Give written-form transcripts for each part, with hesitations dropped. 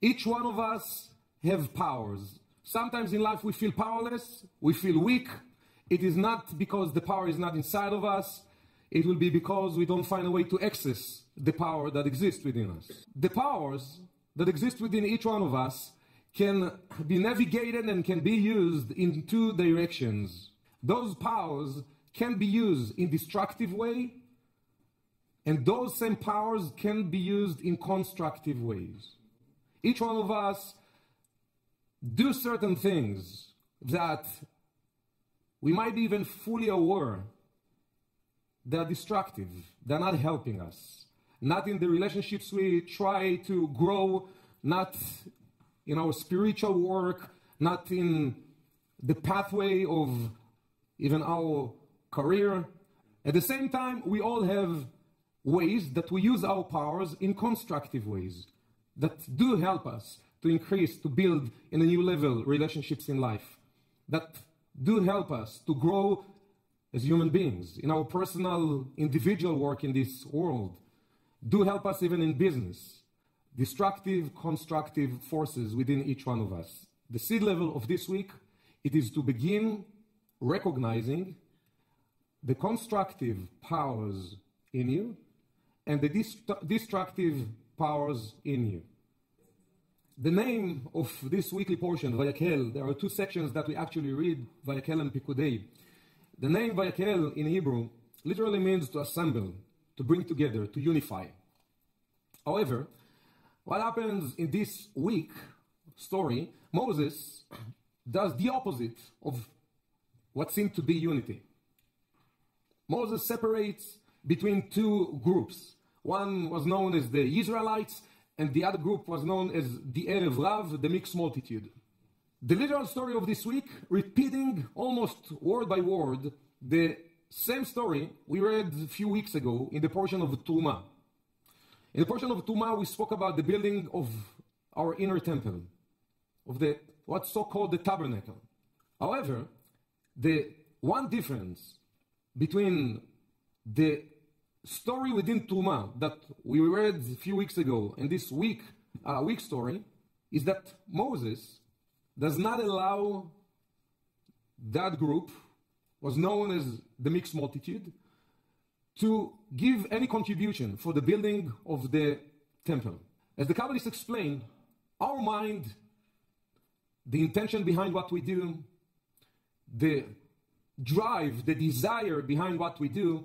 Each one of us have powers. Sometimes in life we feel powerless, we feel weak. It is not because the power is not inside of us. It will be because we don't find a way to access the power that exists within us. The powers that exist within each one of us can be navigated and can be used in two directions. Those powers can be used in destructive way, and those same powers can be used in constructive ways. Each one of us do certain things that we might be even fully aware they're destructive, they're not helping us. Not in the relationships we try to grow, not in our spiritual work, not in the pathway of even our career. At the same time, we all have ways that we use our powers in constructive ways that do help us to increase, to build in a new level relationships in life, that do help us to grow as human beings in our personal, individual work in this world, do help us even in business. Destructive, constructive forces within each one of us. The seed level of this week, it is to begin recognizing the constructive powers in you and the destructive powers in you. The name of this weekly portion, Vayakhel, there are two sections that we actually read, Vayakhel and Pikudei. The name Vayakhel in Hebrew literally means to assemble, to bring together, to unify. However, what happens in this week story, Moses does the opposite of what seemed to be unity. Moses separates between two groups. One was known as the Israelites, and the other group was known as the Erev Rav, the mixed multitude. The literal story of this week, repeating almost word by word the same story we read a few weeks ago in the portion of Tumah. In the portion of Tumah, we spoke about the building of our inner temple, of the what's so-called the tabernacle. However, the one difference between the story within Tumah that we read a few weeks ago and this week story is that Moses does not allow that group, was known as the mixed multitude, to give any contribution for the building of the temple. As the Kabbalists explain, our mind, the intention behind what we do, the drive, the desire behind what we do,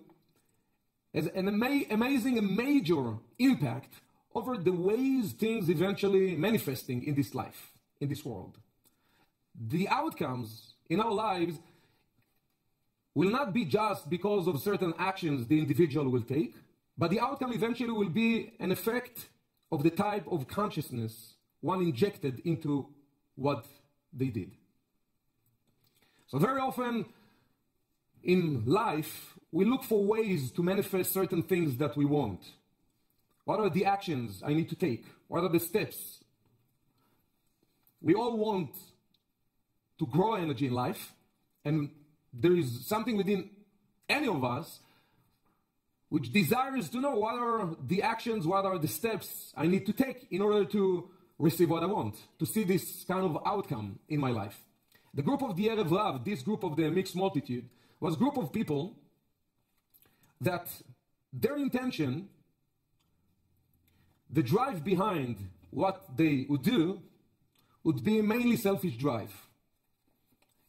has an amazing and major impact over the ways things eventually manifesting in this life, in this world. The outcomes in our lives will not be just because of certain actions the individual will take, but the outcome eventually will be an effect of the type of consciousness one injected into what they did. So very often in life, we look for ways to manifest certain things that we want. What are the actions I need to take? What are the steps? We all want to grow energy in life, and there is something within any of us which desires to know what are the actions, what are the steps I need to take in order to receive what I want, to see this kind of outcome in my life. The group of the Erev Rav, this group of the mixed multitude, was a group of people that their intention, the drive behind what they would do, would be mainly selfish drive.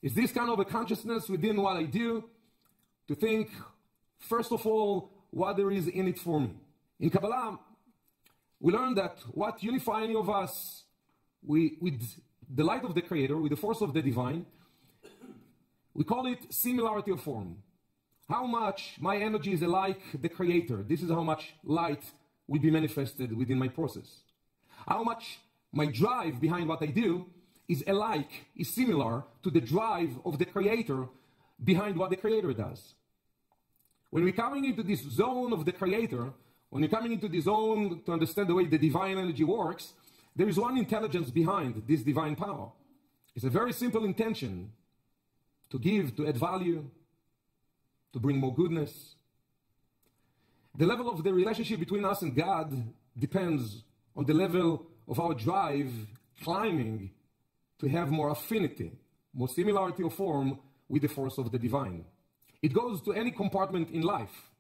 Is this kind of a consciousness within what I do to think, first of all, what there is in it for me? In Kabbalah, we learn that what unifies any of us with the light of the Creator, with the force of the divine, we call it similarity of form. How much my energy is like the Creator. This is how much light will be manifested within my process. How much my drive behind what I do is alike, is similar to the drive of the Creator behind what the Creator does. When we're coming into this zone of the Creator, when you're coming into this zone to understand the way the divine energy works, there is one intelligence behind this divine power. It's a very simple intention to give, to add value, to bring more goodness. The level of the relationship between us and God depends on the level of our drive climbing to have more affinity, more similarity of form with the force of the divine. It goes to any compartment in life.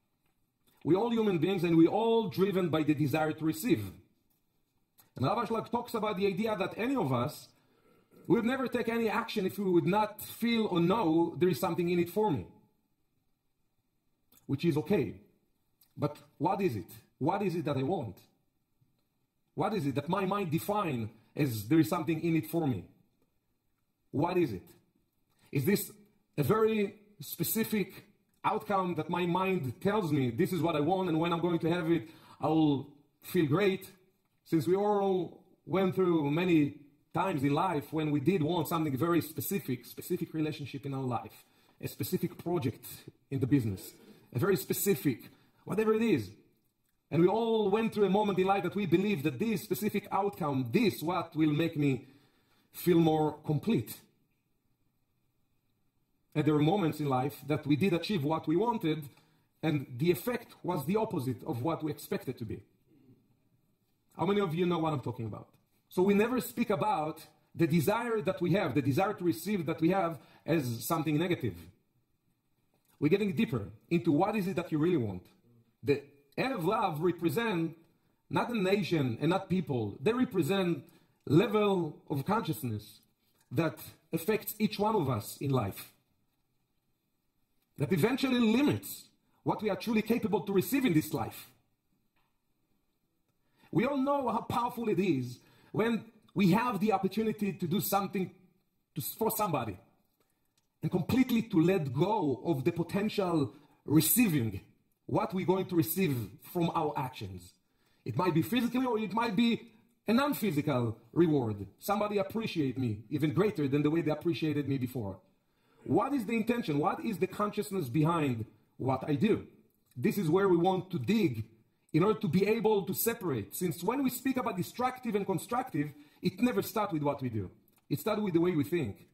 We're all human beings and we're all driven by the desire to receive. And Rav Ashlag talks about the idea that any of us would never take any action if we would not feel or know there is something in it for me. Which is okay. But what is it? What is it that I want? What is it that my mind defines as there is something in it for me? What is it? Is this a very specific outcome that my mind tells me this is what I want, and when I'm going to have it, I'll feel great? Since we all went through many times in life when we did want something very specific relationship in our life, a specific project in the business, a very specific, whatever it is. And we all went through a moment in life that we believe that this specific outcome, this what will make me feel more complete. And there were moments in life that we did achieve what we wanted, and the effect was the opposite of what we expected to be. How many of you know what I'm talking about? So we never speak about the desire that we have, the desire to receive that we have, as something negative. We're getting deeper into what is it that you really want. The Erev Lav represent not a nation and not people. They represent level of consciousness that affects each one of us in life. That eventually limits what we are truly capable to receive in this life. We all know how powerful it is when we have the opportunity to do something for somebody and completely to let go of the potential receiving what we're going to receive from our actions. It might be physically or it might be a non-physical reward. Somebody appreciate me even greater than the way they appreciated me before. What is the intention? What is the consciousness behind what I do? This is where we want to dig in order to be able to separate. Since when we speak about destructive and constructive, it never starts with what we do. It starts with the way we think.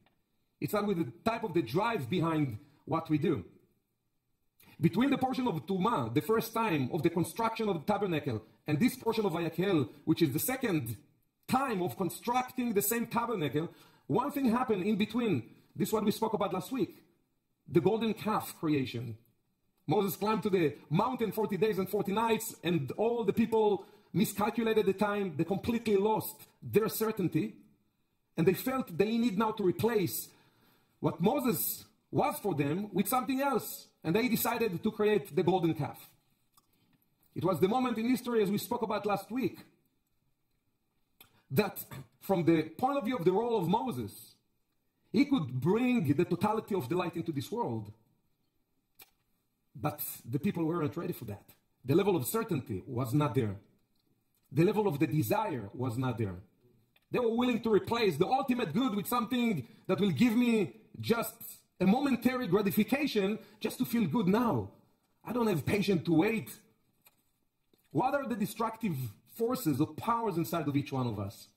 It starts with the type of the drive behind what we do. Between the portion of Tumah, the first time of the construction of the tabernacle, and this portion of Vayakhel, which is the second time of constructing the same tabernacle, one thing happened in between. This is what we spoke about last week. The golden calf creation. Moses climbed to the mountain 40 days and 40 nights, and all the people miscalculated the time. They completely lost their certainty, and they felt they need now to replace what Moses was for them with something else, and they decided to create the golden calf. It was the moment in history, as we spoke about last week, that from the point of view of the role of Moses, he could bring the totality of the light into this world. But the people weren't ready for that. The level of certainty was not there. The level of the desire was not there. They were willing to replace the ultimate good with something that will give me just a momentary gratification just to feel good now. I don't have patience to wait. What are the destructive forces or powers inside of each one of us?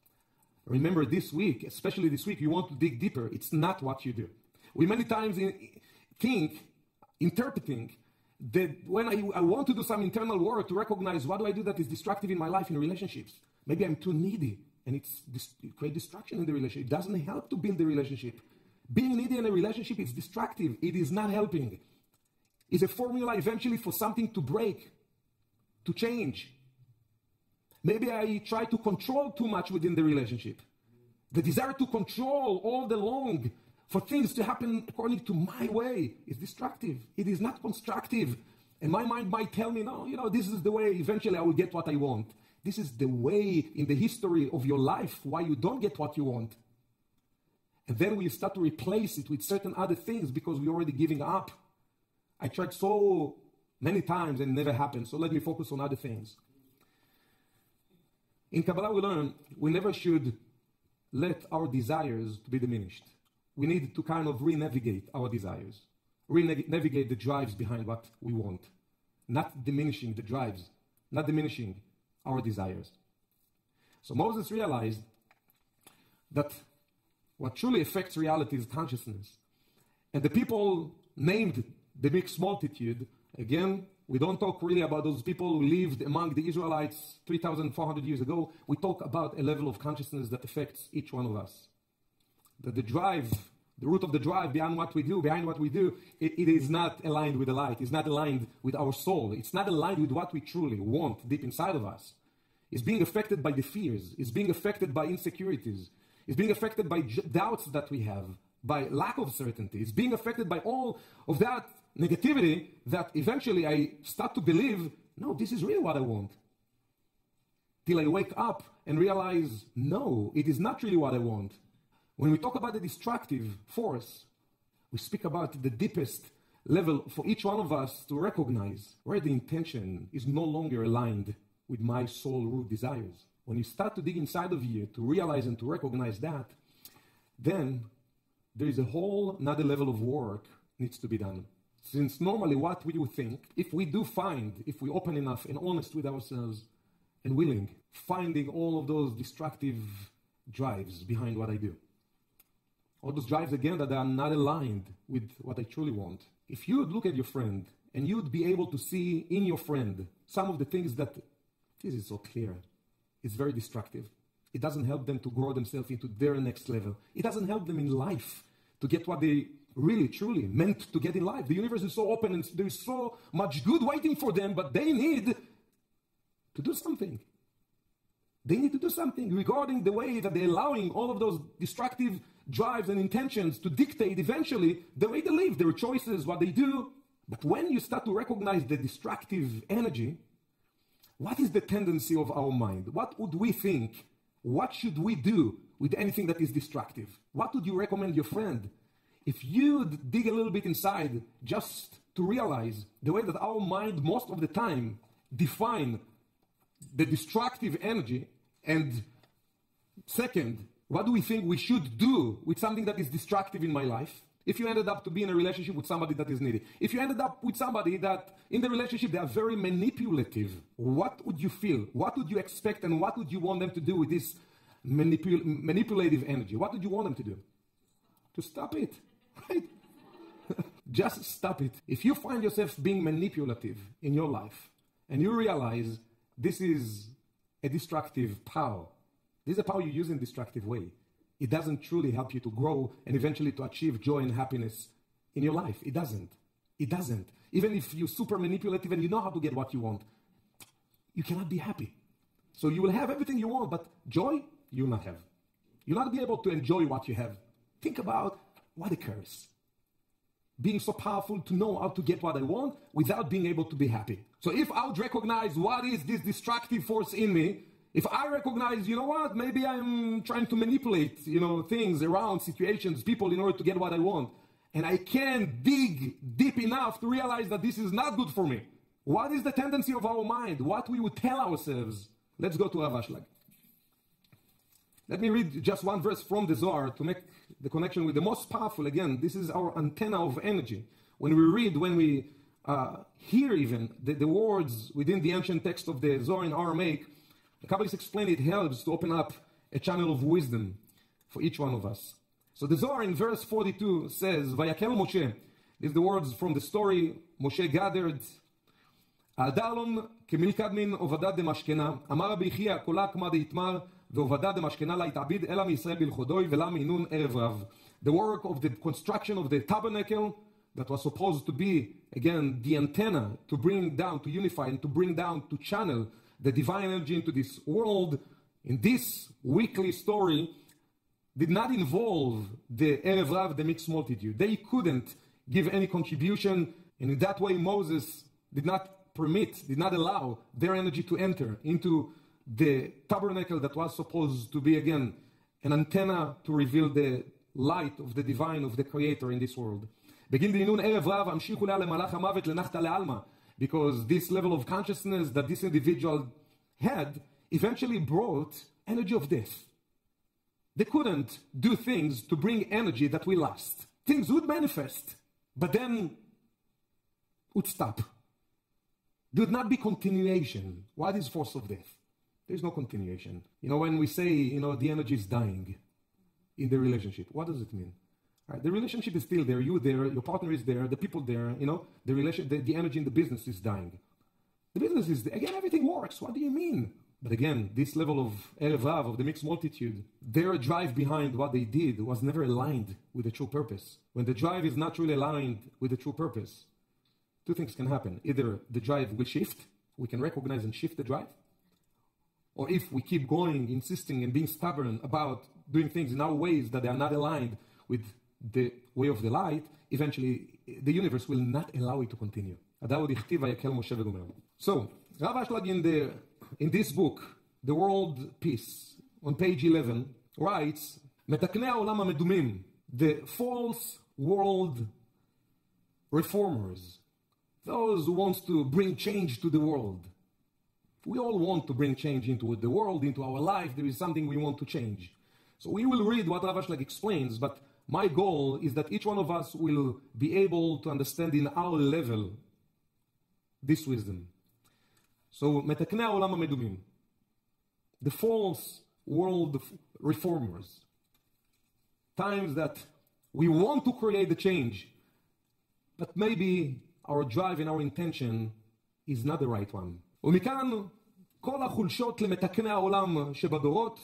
Remember this week, especially this week, you want to dig deeper. It's not what you do. We many times think, interpreting, that when I want to do some internal work to recognize what do I do that is destructive in my life in relationships. Maybe I'm too needy and it creates destruction in the relationship. It doesn't help to build the relationship. Being needy in a relationship is destructive. It is not helping. It's a formula eventually for something to break, to change. Maybe I try to control too much within the relationship. The desire to control all the long for things to happen according to my way is destructive. It is not constructive. And my mind might tell me, no, this is the way eventually I will get what I want. This is the way in the history of your life why you don't get what you want. And then we start to replace it with certain other things because we're already giving up. I tried so many times and it never happened. So let me focus on other things. In Kabbalah we learn we never should let our desires to be diminished. We need to kind of re-navigate our desires. Re-navigate the drives behind what we want. Not diminishing the drives. Not diminishing our desires. So Moses realized that what truly affects reality is consciousness. And the people named the mixed multitude, again, We don't talk really about those people who lived among the Israelites 3,400 years ago. We talk about a level of consciousness that affects each one of us. That the drive, the root of the drive behind what we do, it is not aligned with the light. It's not aligned with our soul. It's not aligned with what we truly want deep inside of us. It's being affected by the fears. It's being affected by insecurities. It's being affected by doubts that we have, by lack of certainty. It's being affected by all of that negativity that eventually I start to believe, no, this is really what I want. Till I wake up and realize, no, it is not really what I want. When we talk about the destructive force, we speak about the deepest level for each one of us to recognize where the intention is no longer aligned with my soul root desires. When you start to dig inside of you to realize and to recognize that, then there is a whole another level of work needs to be done. Since normally what we would think, if we open enough and honest with ourselves and willing, finding all of those destructive drives behind what I do. All those drives, again, that are not aligned with what I truly want. If you would look at your friend and you'd be able to see in your friend some of the things that, this is so clear, it's very destructive. It doesn't help them to grow themselves into their next level. It doesn't help them in life to get what they really, truly meant to get in life. The universe is so open and there's so much good waiting for them, but they need to do something. They need to do something regarding the way that they're allowing all of those destructive drives and intentions to dictate eventually the way they live, their choices, what they do. But when you start to recognize the destructive energy, what is the tendency of our mind? What would we think? What should we do with anything that is destructive? What would you recommend your friend? If you dig a little bit inside just to realize the way that our mind most of the time define the destructive energy, and second, what do we think we should do with something that is destructive in my life? If you ended up to be in a relationship with somebody that is needy, if you ended up with somebody that in the relationship they are very manipulative, what would you feel? What would you expect and what would you want them to do with this manipulative energy? What would you want them to do? To stop it, right? Just stop it. If you find yourself being manipulative in your life and you realize this is a destructive power, this is a power you use in a destructive way, it doesn't truly help you to grow and eventually to achieve joy and happiness in your life. It doesn't. It doesn't. Even if you're super manipulative and you know how to get what you want, you cannot be happy. So you will have everything you want, but joy, you will not have. You'll not be able to enjoy what you have. Think about what a curse. Being so powerful to know how to get what I want without being able to be happy. So if I would recognize what is this destructive force in me, if I recognize, you know what, maybe I'm trying to manipulate, things around, situations, people in order to get what I want, and I can't dig deep enough to realize that this is not good for me. What is the tendency of our mind? What we would tell ourselves? Let's go to Rav Ashlag. Let me read just one verse from the Zohar to make the connection with the most powerful. Again, this is our antenna of energy. When we read, when we hear even the words within the ancient text of the Zohar in Aramaic, the Kabbalists explain it helps to open up a channel of wisdom for each one of us. So the Zohar in verse 42 says, Vayakhel Moshe. These are the words from the story. Moshe gathered. Adalon kemilkad min ovadad de mashkena. Amar bichia kolak ma de itmar. Ve'ovadad de mashkena la itabid ela mi Yisrael bilchodoi ve'la minun erev rav. The work of the construction of the tabernacle that was supposed to be, again, the antenna to bring down, to unify and to bring down, to channel the divine energy into this world, in this weekly story, did not involve the Erev Rav, the mixed multitude. They couldn't give any contribution, and in that way Moses did not allow their energy to enter into the tabernacle that was supposed to be, again, an antenna to reveal the light of the divine, of the Creator in this world. Because this level of consciousness that this individual had eventually brought energy of death. They couldn't do things to bring energy that we lost. Things would manifest, but then would stop. There would not be continuation. What is force of death? There's no continuation. When we say, the energy is dying in the relationship, what does it mean? Right? The relationship is still there, you there, your partner is there, the people there, the energy in the business is dying. The business is, again, everything works. What do you mean? But again, this level of Erevav, of the mixed multitude, their drive behind what they did was never aligned with the true purpose. When the drive is not really aligned with the true purpose, two things can happen. Either the drive will shift, we can recognize and shift the drive, or if we keep going, insisting and being stubborn about doing things in our ways that they are not aligned with the way of the light, eventually the universe will not allow it to continue. So, Rav Ashlag in this book, The World Peace, on page 11, writes, מתקני העולם המדומים, the false world reformers, those who want to bring change to the world. We all want to bring change into the world, into our life. There is something we want to change. So we will read what Rav Ashlag explains, but my goal is that each one of us will be able to understand in our level this wisdom. So, מתקני העולם המדומים, the false world reformers, times that we want to create the change, but maybe our drive and our intention is not the right one. ומכאן כל החולשות למתקני העולם שבדורות,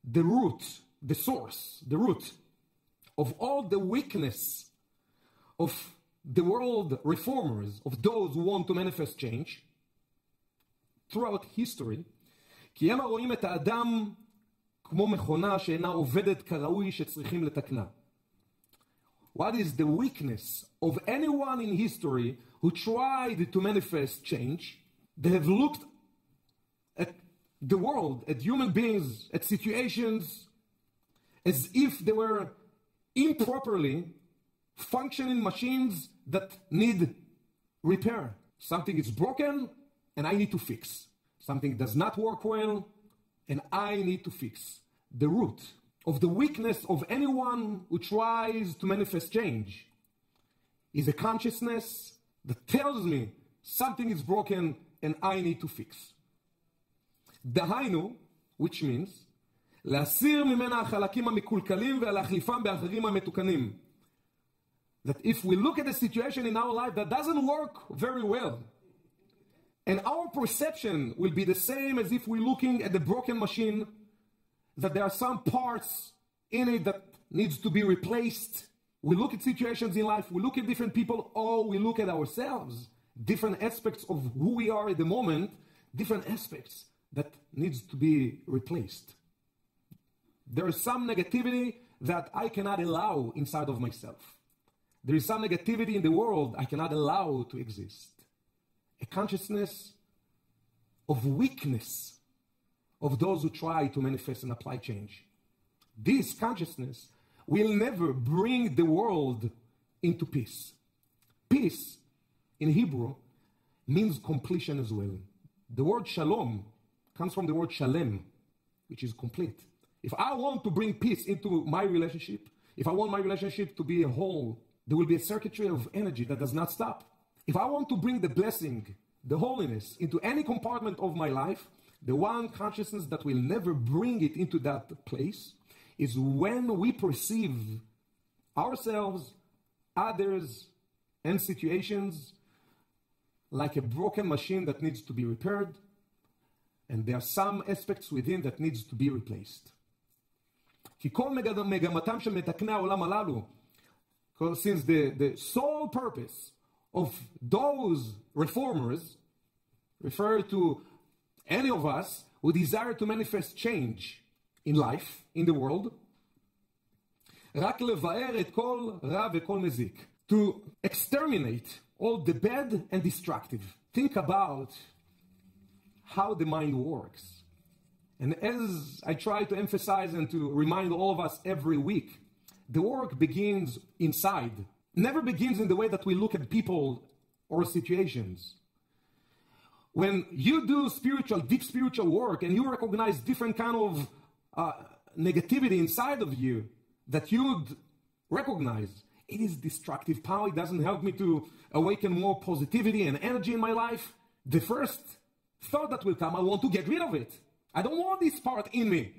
the root, the source, the root of all the weakness of the world reformers, of those who want to manifest change, throughout history, כי הם רואים את האדם כמו מכונה שאינה עובדת כראוי שצריכים לתקנה. What is the weakness of anyone in history who tried to manifest change? They have looked at the world, at human beings, at situations, as if they were improperly functioning machines that need repair. Something is broken, and I need to fix. Something does not work well, and I need to fix. The root of the weakness of anyone who tries to manifest change is a consciousness that tells me something is broken and I need to fix. דהיינו, which means, להסיר ממנה החלקים המקולקלים ולהחליפם באחרים המתוקנים. That if we look at a situation in our life that doesn't work very well, and our perception will be the same as if we're looking at the broken machine, that there are some parts in it that needs to be replaced. We look at situations in life, we look at different people, or we look at ourselves, different aspects of who we are at the moment, different aspects that needs to be replaced. There is some negativity that I cannot allow inside of myself. There is some negativity in the world I cannot allow to exist. A consciousness of weakness of those who try to manifest and apply change. This consciousness will never bring the world into peace. Peace, in Hebrew, means completion as well. The word shalom comes from the word shalem, which is complete. If I want to bring peace into my relationship, if I want my relationship to be a whole, there will be a circuitry of energy that does not stop. If I want to bring the blessing, the holiness, into any compartment of my life, the one consciousness that will never bring it into that place is when we perceive ourselves, others, and situations like a broken machine that needs to be repaired, and there are some aspects within that needs to be replaced. כי כל מגמתם של מתקני העולם הללו, since the sole purpose of those reformers refer to any of us who desire to manifest change in life, in the world, רק לבאר את כל רע וכל מזיק, to exterminate all the bad and destructive. Think about how the mind works. And as I try to emphasize and to remind all of us every week, the work begins inside. Never begins in the way that we look at people or situations. When you do deep spiritual work, and you recognize different kind of negativity inside of you that you'd recognize, it is destructive power. It doesn't help me to awaken more positivity and energy in my life. The first thought that will come, I want to get rid of it. I don't want this part in me.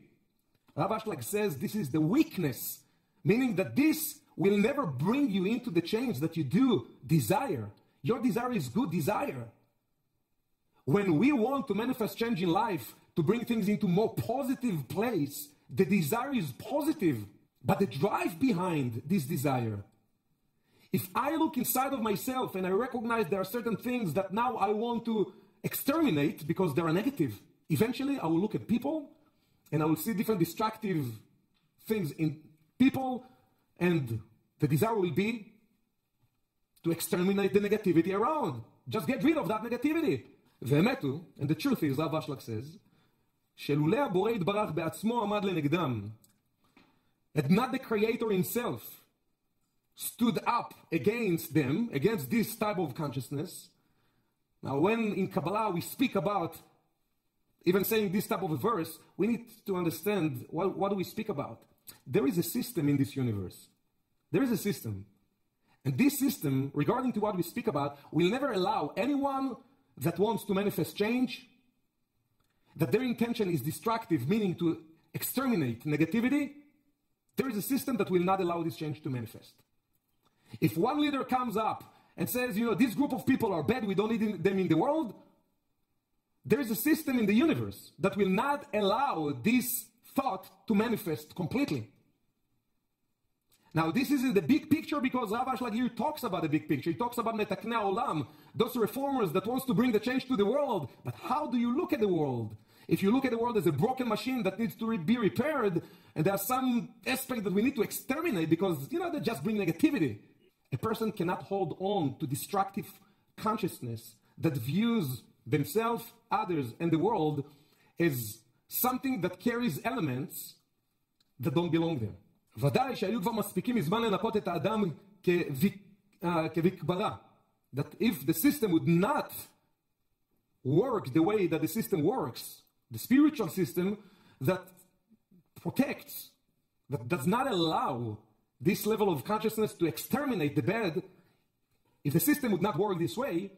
Rav Ashlag says this is the weakness, meaning that this will never bring you into the change that you do desire. Your desire is good desire. When we want to manifest change in life, to bring things into more positive place, the desire is positive, but the drive behind this desire. If I look inside of myself and I recognize there are certain things that now I want to exterminate because they are negative, eventually I will look at people and I will see different destructive things in people, and the desire will be to exterminate the negativity around. Just get rid of that negativity. והאמת, and the truth is, Rav Ashlag says, שלולא הבורא יתברך בעצמו עמד לנגדם, that not the Creator himself stood up against them, against this type of consciousness. Now, when in Kabbalah we speak about even saying this type of a verse, we need to understand what do we speak about. There is a system in this universe. There is a system. And this system, regarding to what we speak about, will never allow anyone that wants to manifest change, that their intention is destructive, meaning to exterminate negativity. There is a system that will not allow this change to manifest. If one leader comes up and says, this group of people are bad, we don't need them in the world, there is a system in the universe that will not allow this thought to manifest completely. Now, this is in the big picture because Rav Ashlag here talks about the big picture. He talks about Metaknei Olam, those reformers that wants to bring the change to the world. But how do you look at the world? If you look at the world as a broken machine that needs to be repaired, and there are some aspects that we need to exterminate because, they just bring negativity. A person cannot hold on to destructive consciousness that views themselves, others, and the world as something that carries elements that don't belong there. ודאי שהיו כבר מספיקים מזמן לנקות את האדם כבקברה. That if the system would not work the way that the system works, the spiritual system that protects, that does not allow this level of consciousness to exterminate the bad, if the system would not work this way,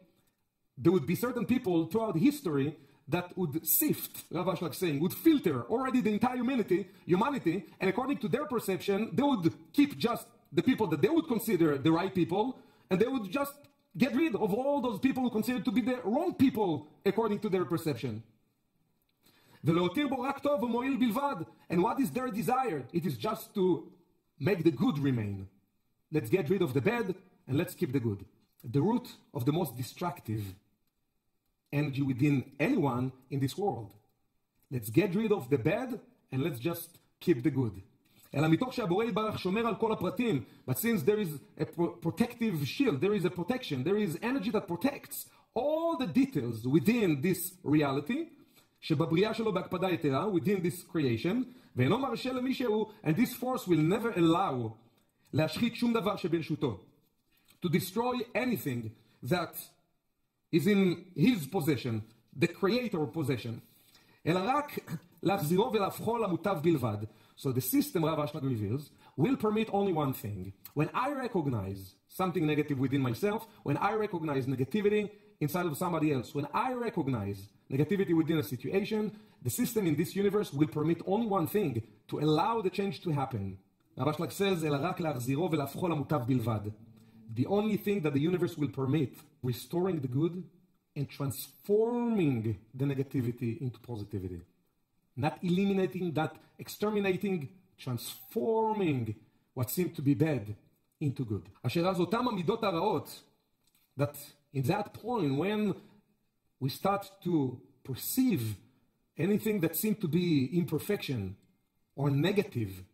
there would be certain people throughout history that would sift, Rav Ashlag saying, would filter already the entire humanity, and according to their perception, they would keep just the people that they would consider the right people, and they would just get rid of all those people who consider to be the wrong people according to their perception. And what is their desire? It is just to make the good remain. Let's get rid of the bad, and let's keep the good. The root of the most destructive energy within anyone in this world. Let's get rid of the bad and let's just keep the good. אלא מתוך שהבורא יתברך שומר על כל הפרטים, but since there is a protective shield, there is a protection, there is energy that protects all the details within this reality, שבבריאה שלו בהקפדה יתרה, within this creation, ואינו מרשה למישהו, and this force will never allow להשחית שום דבר שברשותו, to destroy anything that is in his possession, the creator possession. אלא רק להחזירו ולהפכו למוטב בלבד. So the system, Rav Ashlag reveals, will permit only one thing. When I recognize something negative within myself, when I recognize negativity inside of somebody else, when I recognize negativity within a situation, the system in this universe will permit only one thing, to allow the change to happen. Rav Ashlag says, אלא רק להחזירו ולהפכו למוטב בלבד. The only thing that the universe will permit, restoring the good and transforming the negativity into positivity. Not eliminating that, exterminating, transforming what seemed to be bad into good. אשר אז אותם המידות הרעות, that in that point when we start to perceive anything that seemed to be imperfection or negative,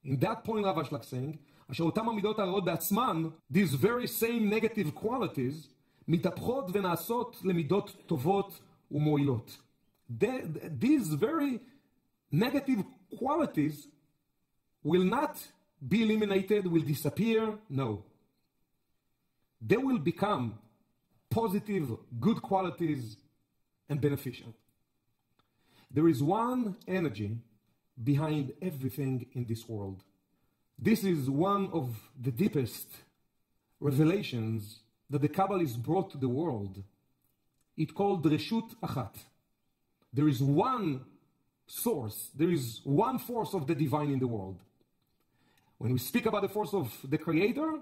in that point Rav Ashlag saying, אשר אותם המידות הרעות בעצמן, these very same negative qualities, מתהפכות ונעשות למידות טובות ומועילות. These very negative qualities will not be eliminated, will disappear, no. They will become positive, good qualities and beneficial. There is one energy behind everything in this world. This is one of the deepest revelations that the Kabbalist brought to the world. It's called Reshut Achat. There is one source, there is one force of the divine in the world. When we speak about the force of the Creator,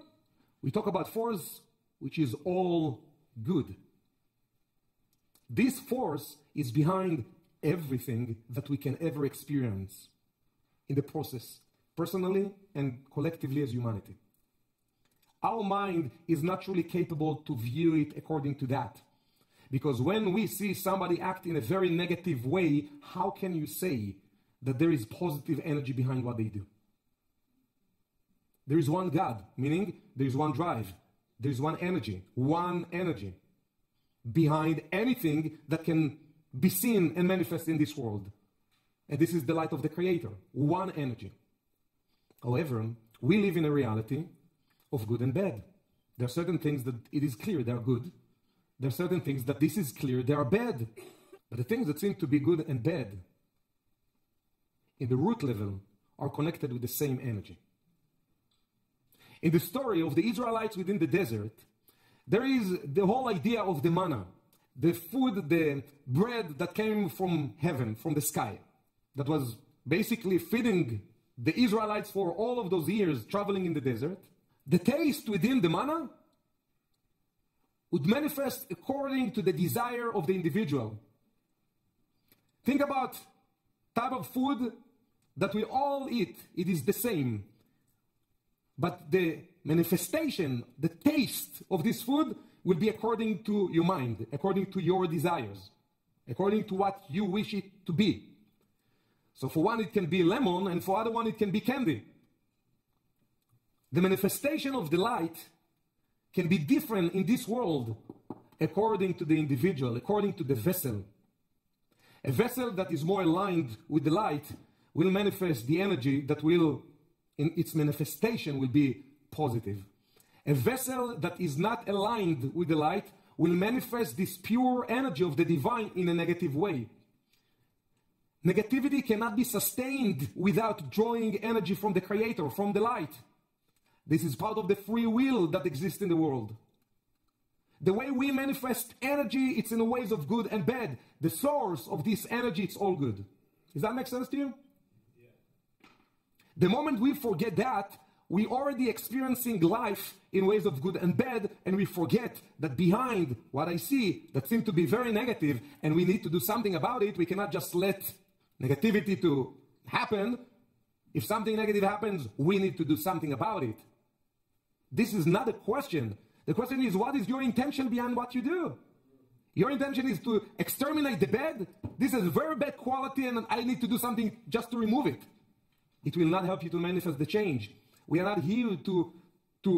we talk about force which is all good. This force is behind everything that we can ever experience in the process, personally and collectively as humanity. Our mind is naturally capable to view it according to that. Because when we see somebody act in a very negative way, how can you say that there is positive energy behind what they do? There is one God, meaning there is one drive, there is one energy behind anything that can be seen and manifest in this world. And this is the light of the Creator, one energy. However, we live in a reality of good and bad. There are certain things that it is clear they are good. There are certain things that this is clear they are bad. But the things that seem to be good and bad in the root level are connected with the same energy. In the story of the Israelites within the desert, there is the whole idea of the manna, the food, the bread that came from heaven, from the sky, that was basically feeding the Israelites for all of those years traveling in the desert. The taste within the manna would manifest according to the desire of the individual. Think about type of food that we all eat. It is the same. But the manifestation, the taste of this food will be according to your mind, according to your desires, according to what you wish it to be. So for one it can be lemon, and for other one it can be candy. The manifestation of the light can be different in this world according to the individual, according to the vessel. A vessel that is more aligned with the light will manifest the energy that will, in its manifestation, will be positive. A vessel that is not aligned with the light will manifest this pure energy of the divine in a negative way. Negativity cannot be sustained without drawing energy from the Creator, from the light. This is part of the free will that exists in the world. The way we manifest energy, it's in the ways of good and bad. The source of this energy, it's all good. Does that make sense to you? Yeah. The moment we forget that, we already experiencing life in ways of good and bad, and we forget that behind what I see that seems to be very negative, and we need to do something about it. We cannot just let negativity to happen. If something negative happens, we need to do something about it. This is not a question. The question is, what is your intention behind what you do? Your intention is to exterminate the bad? This is very bad quality and I need to do something just to remove it. It will not help you to manifest the change. We are not here to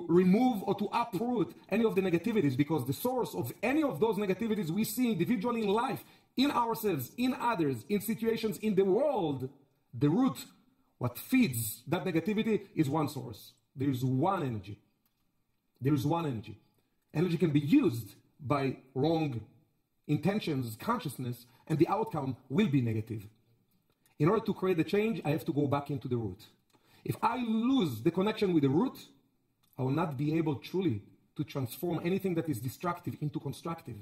remove or to uproot any of the negativities, because the source of any of those negativities we see individually in life, in ourselves, in others, in situations in the world, the root, what feeds that negativity is one source. There is one energy. There is one energy. Energy can be used by wrong intentions, consciousness, and the outcome will be negative. In order to create the change, I have to go back into the root. If I lose the connection with the root, I will not be able truly to transform anything that is destructive into constructive.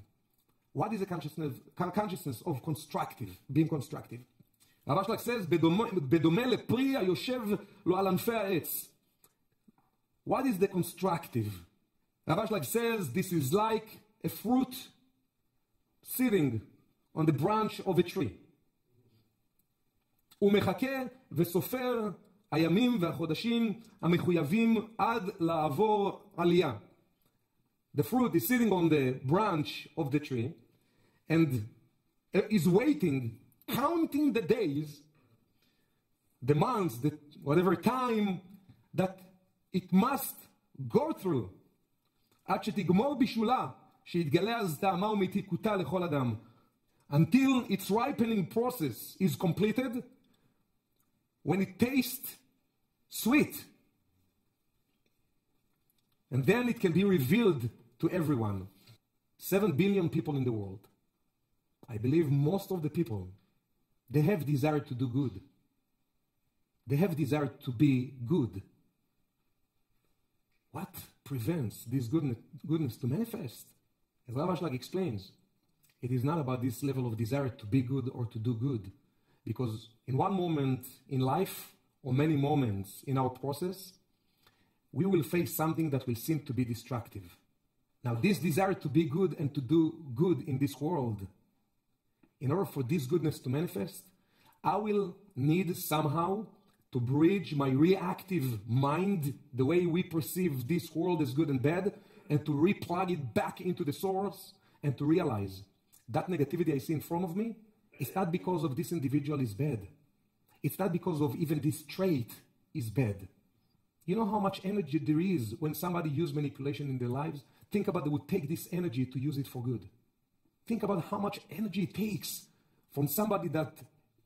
What is the consciousness of constructive, being constructive? Rav Ashlag says, בדומה לפרי היושב לו על ענפי העץ. What is the constructive? Rav Ashlag says this is like a fruit sitting on the branch of a tree. הוא מחכה וסופר הימים והחודשים המחויבים עד לעבור עלייה. The fruit is sitting on the branch of the tree and is waiting, counting the days, the months, whatever time that it must go through. עד שתגמור בישולה, שיתגלה אז טעמה ומתיקותה לכל אדם. Until its ripening process is completed, when it tastes sweet. And then it can be revealed to everyone. 7 billion people in the world. I believe most of the people, they have desire to do good. They have desire to be good. What prevents this goodness to manifest? As Rav Ashlag explains, it is not about this level of desire to be good or to do good. Because in one moment in life, or many moments in our process, we will face something that will seem to be destructive. Now, this desire to be good and to do good in this world, in order for this goodness to manifest, I will need somehow to bridge my reactive mind, the way we perceive this world as good and bad, and to replug it back into the source and to realize that negativity I see in front of me, it's not because of this individual is bad. It's not because of even this trait is bad. You know how much energy there is when somebody uses manipulation in their lives? Think about they would take this energy to use it for good. Think about how much energy it takes from somebody that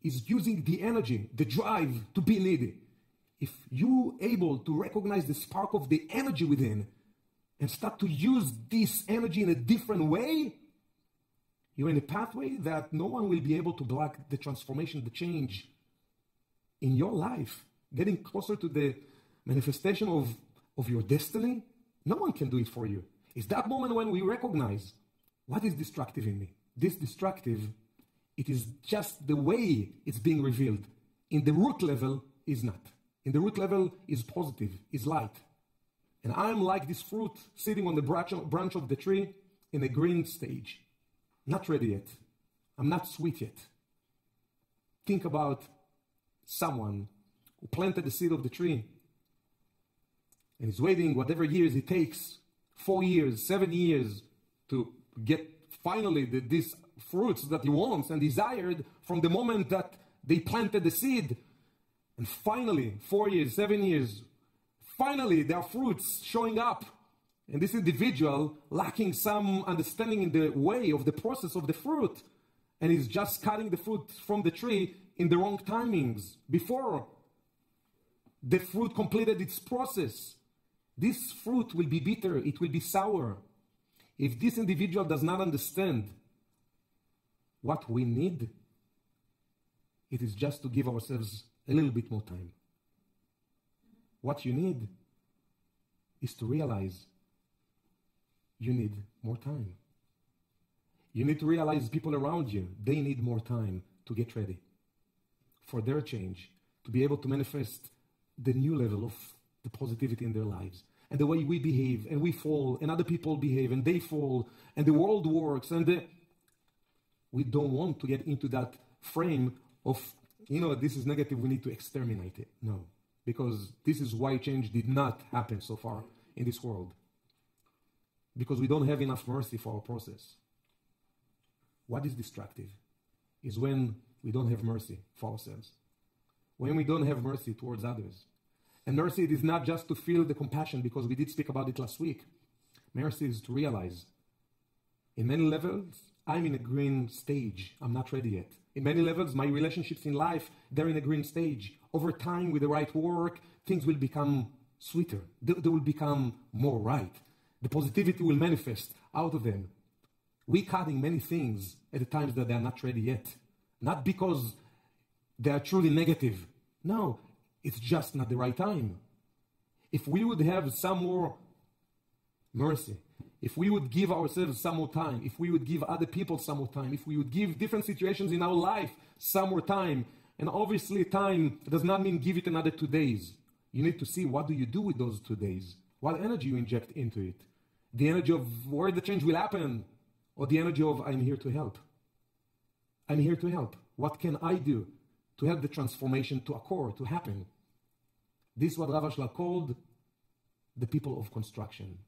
is using the energy, the drive to be needy. If you're able to recognize the spark of the energy within and start to use this energy in a different way, you're in a pathway that no one will be able to block the transformation, the change in your life, getting closer to the manifestation of your destiny. No one can do it for you. It's that moment when we recognize what is destructive in me. This destructive, it is just the way it's being revealed. In the root level is not. In the root level is positive, is light. And I'm like this fruit sitting on the branch of the tree in a green stage. Not ready yet. I'm not sweet yet. Think about someone who planted the seed of the tree and is waiting whatever years it takes, 4 years, 7 years, to get finally these fruits that he wants and desired from the moment that they planted the seed. And finally, 4 years, 7 years, finally there are fruits showing up. And this individual lacking some understanding in the way of the process of the fruit, and is just cutting the fruit from the tree in the wrong timings, before the fruit completed its process. This fruit will be bitter, it will be sour. If this individual does not understand what we need, it is just to give ourselves a little bit more time. What you need is to realize you need more time. You need to realize people around you, they need more time to get ready for their change, to be able to manifest the new level of the positivity in their lives. And the way we behave, and we fall, and other people behave, and they fall, and the world works, and we don't want to get into that frame of, this is negative, we need to exterminate it. No, because this is why change did not happen so far in this world. Because we don't have enough mercy for our process. What is destructive is when we don't have mercy for ourselves. When we don't have mercy towards others. And mercy is not just to feel the compassion, because we did speak about it last week. Mercy is to realize, in many levels, I'm in a green stage. I'm not ready yet. In many levels, my relationships in life, they're in a green stage. Over time, with the right work, things will become sweeter. They will become more right. The positivity will manifest out of them. We're cutting many things at the times that they are not ready yet. Not because they are truly negative. No, it's just not the right time. If we would have some more mercy, if we would give ourselves some more time, if we would give other people some more time, if we would give different situations in our life some more time, and obviously time does not mean give it another 2 days. You need to see, what do you do with those 2 days? What energy you inject into it? The energy of where the change will happen, or the energy of I'm here to help. I'm here to help. What can I do to help the transformation to occur, to happen? This is what Rav Ashlag called the people of construction.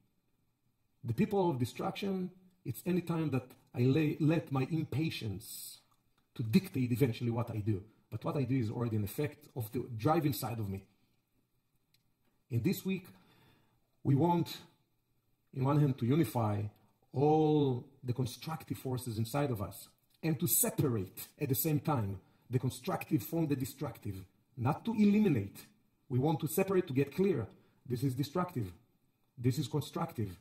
The people of destruction, it's any time that I let my impatience to dictate eventually what I do. But what I do is already an effect of the drive inside of me. In this week, we want, in one hand, to unify all the constructive forces inside of us and to separate at the same time the constructive from the destructive, not to eliminate. We want to separate, to get clear. This is destructive. This is constructive.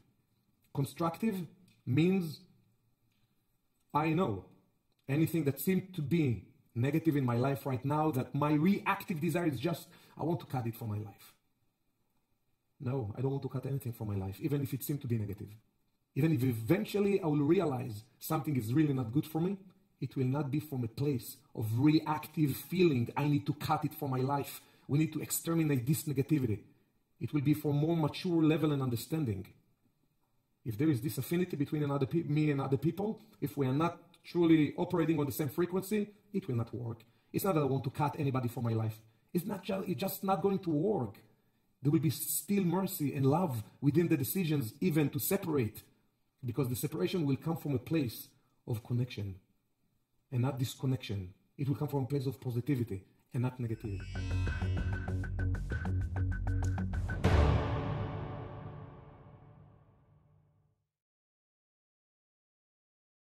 Constructive means I know anything that seems to be negative in my life right now, that my reactive desire is just, I want to cut it from my life. No, I don't want to cut anything from my life, even if it seems to be negative. Even if eventually I will realize something is really not good for me, it will not be from a place of reactive feeling, I need to cut it from my life. We need to exterminate this negativity. It will be for more mature level and understanding. If there is this affinity between me and other people, if we are not truly operating on the same frequency, it will not work. It's not that I want to cut anybody from my life. It's just not going to work. There will be still mercy and love within the decisions, even to separate, because the separation will come from a place of connection and not disconnection. It will come from a place of positivity and not negativity.